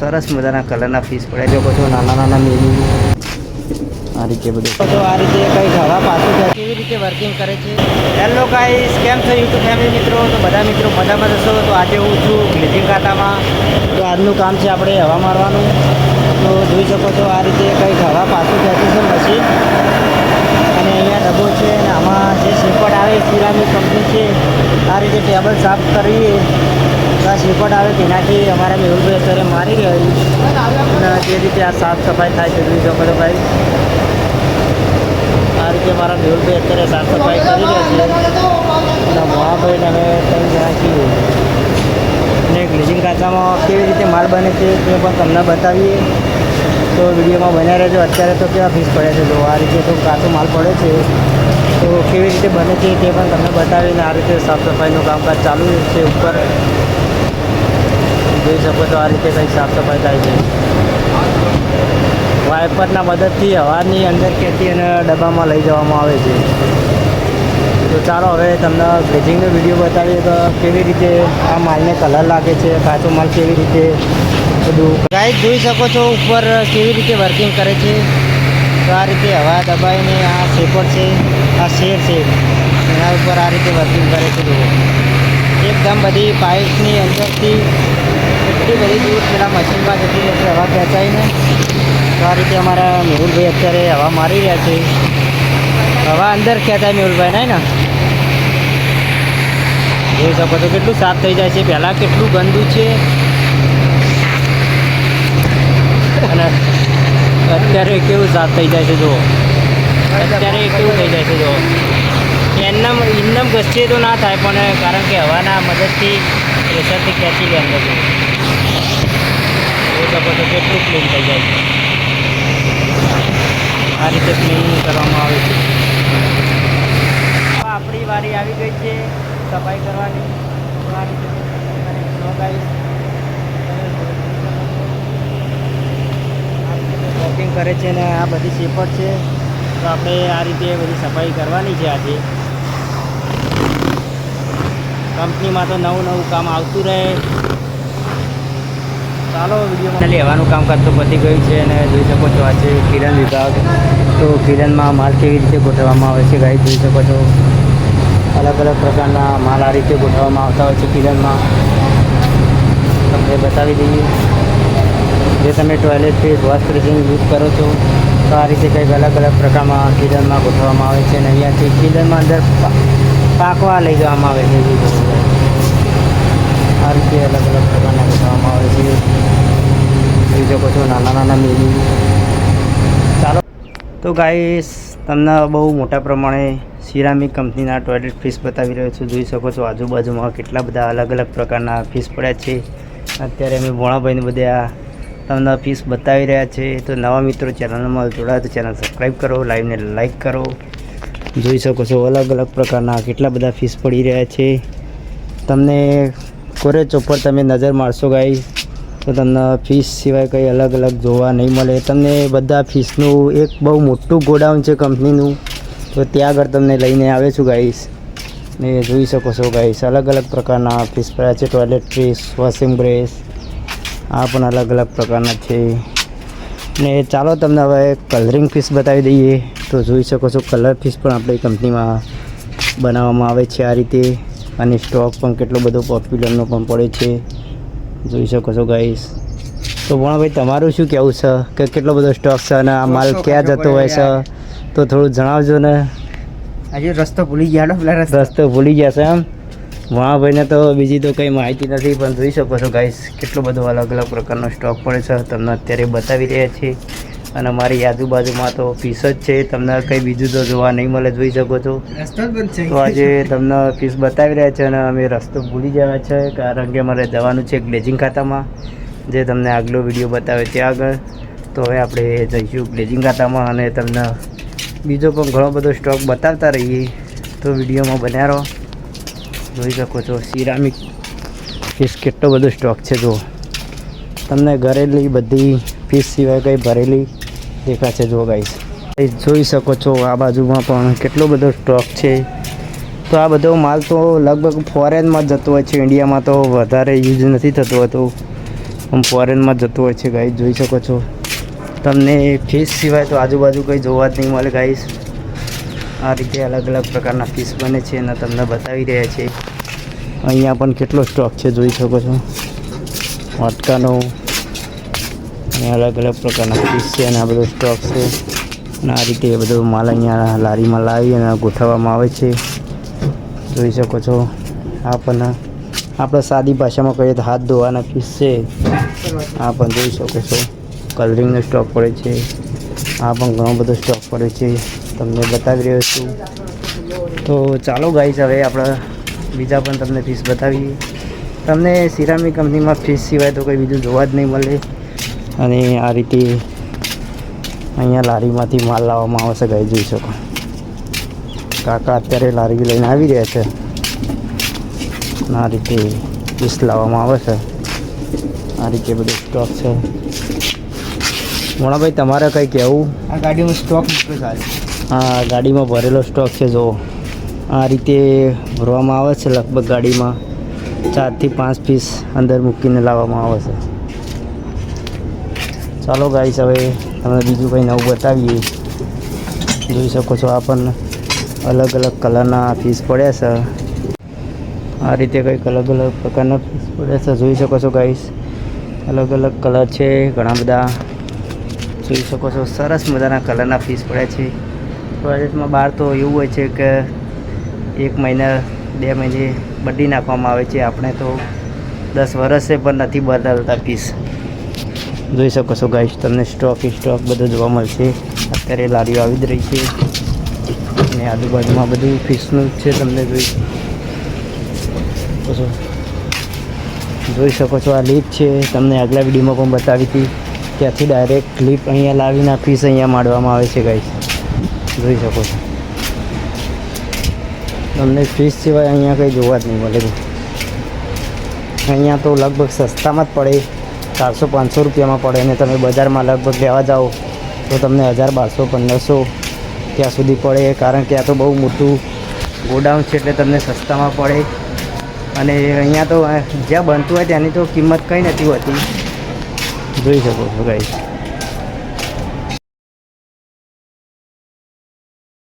સરસ મજાના કલરના પીસ પડ્યા જો બધું નાના મેલી આ રીતે બધું તો આ રીતે કંઈક હવા પાછું કેવી રીતે વર્કિંગ કરે છે. હેલો ગાઈસ, કેમ છો યુટ્યુબ ફેમિલી મિત્રો? તો બધા મિત્રો મજામાં જશો. તો આજે હું છું ગ્લેઝિંગ ખાતામાં. તો આજનું કામ છે આપણે હવા મારવાનું. તો જોઈ શકો છો આ રીતે કંઈક હવા પાછું ખેંચે છે મશીન. અને અહીંયા ડબ્બો છે અને આમાં જે શેપટ આવે સિરામિક કંપની છે. આ રીતે ટેબલ સાફ કરીએ તો આ શેપટ આવે તેનાથી અમારા મેહુલભાઈ અત્યારે મારી રહ્યા અને જે રીતે આ સાફ સફાઈ થાય છે જોઈ શકો છો ભાઈ. આ રીતે મારા મેહુલભાઈ અત્યારે સાફ સફાઈ કરી રહ્યા છે અને મોહાભાઈને અમે 3 જણા છીએ. અને ગ્લેઝિંગ ખાતામાં કેવી રીતે માલ બને છે તે પણ તમને બતાવીએ. તો વિડીયોમાં બન્યા રહેજો. અત્યારે તો કેવા પીસ પડ્યા છે, તો આ રીતે તો કાચો માલ પડે છે તો કેવી રીતે બને છે તે પણ તમને બતાવીને આ રીતે સાફ સફાઈનું કામકાજ ચાલુ છે. ઉપર જોઈ શકો છો આ રીતે કંઈક સાફ સફાઈ થાય છે. વાઇપરના મદદથી હવાની અંદર ખેંચી અને ડબ્બામાં લઈ જવામાં આવે છે. તો ચાલો હવે તમને ગ્લેઝિંગનો વિડીયો બતાવીએ કે કેવી રીતે આ માલને કલર લાગે છે, કાચો માલ કેવી રીતે બધું. ગાઈસ જોઈ શકો છો ઉપર કેવી રીતે વર્કિંગ કરે છે. તો આ રીતે હવા દબાઈને આ શેપર છે, આ શેર છે એના ઉપર આ રીતે વર્કિંગ કરે છે. જુઓ એકદમ બધી પાઇપની અંદરથી એટલી બધી દૂર પેલા મશીનમાં જતી રહેશે હવા ખેંચાઈને. તો આ રીતે અમારા મેહુલભાઈ અત્યારે હવા મારી રહ્યા છે. હવા અંદર ખેંચાય મેહુલભાઈ નહીં ને. જોઈ શકો છો કેટલું સાફ થઈ જાય છે. પહેલાં કેટલું ગંદુ છે અને અત્યારે કેવું સાફ થઈ જાય છે. જુઓ અત્યારે કેવું થઈ જાય છે. જુઓ ઇન્નમ ઘસીએ તો ના થાય પણ કારણ કે હવાના મદદથી પ્રેશરથી ખેંચી લે અંદર. જોઈ શકો છો કેટલું ક્લીન થઈ જાય છે. આ રીતે ક્લીનિંગ કરવામાં આવે છે. આપણી વારી આવી ગઈ છે સફાઈ કરવાની. આ રીતે વોકિંગ કરે છે ને આ બધી શેપટ છે. તો આપણે આ રીતે બધી સફાઈ કરવાની છે આજે. કંપનીમાં તો નવું કામ આવતું રહે. ચાલો વિડીયોમાં લેવાનું કામકાજ તો પતી ગયું છે અને જોઈ શકો છો આજે કિરણ વિભાગ. તો કિરણમાં માલ કેવી રીતે ગોઠવવામાં આવે છે ગાઈસ જોઈ શકો છો. અલગ અલગ પ્રકારના માલ આ રીતે ગોઠવવામાં આવતા હોય છે કિરણમાં. તમને બતાવી દઈએ. જે તમે toilet face wash basin use કરો છો તો આ રીતે કંઈક અલગ અલગ પ્રકારમાં કિરણમાં ગોઠવવામાં આવે છે. અને અહીંયાથી કિરણમાં અંદર પાકવા લઈ જવામાં આવે છે. આ રીતે અલગ અલગ પ્રકારના ગોઠવવામાં આવે છે. જોઈ શકો છો નાના મેલી. ચાલો તો ગાઈસ તમને બહુ મોટા પ્રમાણે સિરામિક કંપનીના ટોયલેટ ફિશ બતાવી રહ્યો છું. જોઈ શકો છો આજુબાજુમાં કેટલા બધા અલગ અલગ પ્રકારના ફિશ પડ્યા છે. અત્યારે અમે ભોણાભાઈને બધા તમને ફિશ બતાવી રહ્યા છે. તો નવા મિત્રો ચેનલમાં જોડાય તો ચેનલ સબસ્ક્રાઈબ કરો, લાઈવને લાઈક કરો. જોઈ શકો છો અલગ અલગ પ્રકારના કેટલા બધા ફિશ પડી રહ્યા છે. તમને કોરેજ ઉપર તમે નજર મારશો ગાઈસ તો તમને ફિશ સિવાય કંઈ અલગ અલગ જોવા નહીં મળે. તમને બધા ફિશનું એક બહુ મોટું ગોડાઉન છે કંપનીનું. તો ત્યાં આગળ તમને લઈને આવે છું ગાઈસ. ને જોઈ શકો છો ગાઈસ અલગ અલગ પ્રકારના ફિશ પડ્યા છે. ટોયલેટ ફિશ, વોશિંગ બ્રશ આ પણ અલગ અલગ પ્રકારના છે. ને ચાલો તમને હવે કલરિંગ ફિશ બતાવી દઈએ. તો જોઈ શકો છો કલર ફિશ પણ આપણી કંપનીમાં બનાવવામાં આવે છે આ રીતે. અને સ્ટોક પણ કેટલો બધો પોપ્યુલરનો પણ પડે છે. જોઈ શકો છો ગાઈસ. તો ભણાભાઈ તમારું શું કહેવું છે કે કેટલો બધો સ્ટોક છે અને આ માલ ક્યાં જતો હોય છે તો થોડું જણાવજો ને. હજુ રસ્તો ભૂલી ગયા. રસ્તો ભૂલી ગયા છે એમ. ભણાભાઈને તો બીજી તો કંઈ માહિતી નથી પણ જોઈ શકો છો ગાઈસ કેટલો બધો અલગ અલગ પ્રકારનો સ્ટોક પડે છે. તમને અત્યારે બતાવી રહ્યા છીએ. અને મારી આજુબાજુમાં તો ફિશ જ છે. તમને કંઈ બીજું તો જોવા નહીં મળે. જોઈ શકો છો તો આજે તમને ફિશ બતાવી રહ્યા છે અને અમે રસ્તો ભૂલી ગયા છે કારણ કે અમારે જવાનું છે ગ્લેઝિંગ ખાતામાં જે તમને આગલો વિડીયો બતાવે ત્યાં આગળ. તો હવે આપણે જઈશું ગ્લેઝિંગ ખાતામાં અને તમને બીજો પણ ઘણો બધો સ્ટોક બતાવતા રહીએ. તો વિડીયોમાં બન્યા રહો. જોઈ શકો છો સિરામિક ફિશ કેટલો બધો સ્ટોક છે. જો તમને ઘરેલી બધી ફિશ સિવાય કંઈ ભરેલી દેખાશે. જો ગાઈસ જોઈ શકો છો આ બાજુમાં પણ કેટલો બધો સ્ટોક છે. તો આ બધો માલ તો લગભગ ફોરેનમાં જ જતો હોય છે. ઇન્ડિયામાં તો વધારે યુઝ નથી થતો હતો. આમ ફોરેનમાં જતું હોય છે ગાઈસ, જોઈ શકો છો. તમને ફિશ સિવાય તો આજુબાજુ કંઈ જોવા જ નહીં મળે ગાઈસ. આ રીતે અલગ અલગ પ્રકારના ફિશ બને છે અને તમને બતાવી રહ્યા છે. અહીંયા પણ કેટલો સ્ટોક છે જોઈ શકો છો, વાટકાનો અને અલગ અલગ પ્રકારના ફિશ છે અને આ બધો સ્ટોક છે. અને આ રીતે બધો માલ અહીંયા લારીમાં લાવી અને ગોઠવવામાં આવે છે, જોઈ શકો છો. આ પણ આપણે સાદી ભાષામાં કહીએ તો હાથ ધોવાના ફિશ છે. આ પણ જોઈ શકો છો, કલરિંગનો સ્ટોક પડે છે. આ પણ ઘણો બધો સ્ટોક પડે છે, તમને બતાવી રહ્યો છું. તો ચાલો ગાઈસ, હવે આપણે બીજા પણ તમને ફિશ બતાવીએ. તમને સિરામિક કંપનીમાં ફિશ સિવાય તો કંઈ બીજું જોવા જ નહીં મળે. અને આ રીતે અહીંયા લારીમાંથી માલ લાવવામાં આવશે ગાઈ, જોઈ શકો. કાકા અત્યારે લારી લઈને આવી રહ્યા છે. આ રીતે ફિશ લાવવામાં આવે છે. આ રીતે બધું સ્ટોક છે. મોણાભાઈ, તમારે કંઈ કહેવું? આ ગાડીમાં સ્ટોક મૂક્યો સારો. હા, ગાડીમાં ભરેલો સ્ટોક છે. જો આ રીતે ભરવામાં આવે છે. લગભગ ગાડીમાં 4 થી 5 પીસ અંદર મૂકીને લાવવામાં આવે છે. ચાલો ગાઈસ, હવે તમને બીજું કંઈ નવું બતાવીએ. જોઈ શકો છો, આ પણ અલગ અલગ કલરના પીસ પડ્યા છે. આ રીતે કંઈક અલગ અલગ પ્રકારના પીસ પડ્યા છે, જોઈ શકો છો ગાઈસ. અલગ અલગ કલર છે ઘણા બધા, જોઈ શકો છો. સરસ મજાના કલરના પીસ પડ્યા છે. ટોયલેટમાં બહાર તો એવું હોય છે કે 1 મહિના 2 મહિને બદલી નાખવામાં આવે છે. આપણે તો 10 વર્ષે પણ નથી બદલતા પીસ. જોઈ શકો છો ગાઈસ, તમને સ્ટોક બધો જોવા મળશે. અત્યારે લારીઓ આવી જ રહી છે અને આજુબાજુમાં બધું ફિશનું જ છે. તમને જોઈ શકો છો. આ લીપ છે, તમને આગલા વિડીયોમાં પણ બતાવી હતી. ત્યાંથી ડાયરેક્ટ લીપ અહીંયા લાવીને ફિશ અહીંયા માંડવામાં આવે છે ગાઈસ, જોઈ શકો છો. તમને ફિશ સિવાય અહીંયા કંઈ જોવા જ નહીં મળે. અહીંયા તો લગભગ સસ્તામાં જ પડે, 400-500 રૂપિયામાં પડે. અને તમે બજારમાં લગભગ લેવા જાઓ તો તમને 1000-1200-1500 ત્યાં સુધી પડે. કારણ કે આ તો બહુ મોટું ગોડાઉન છે એટલે તમને સસ્તામાં પડે. અને અહીંયા તો જ્યાં બનતું હોય ત્યાંની તો કિંમત કંઈ નથી હોતી, જોઈ શકો છો ગાઈસ.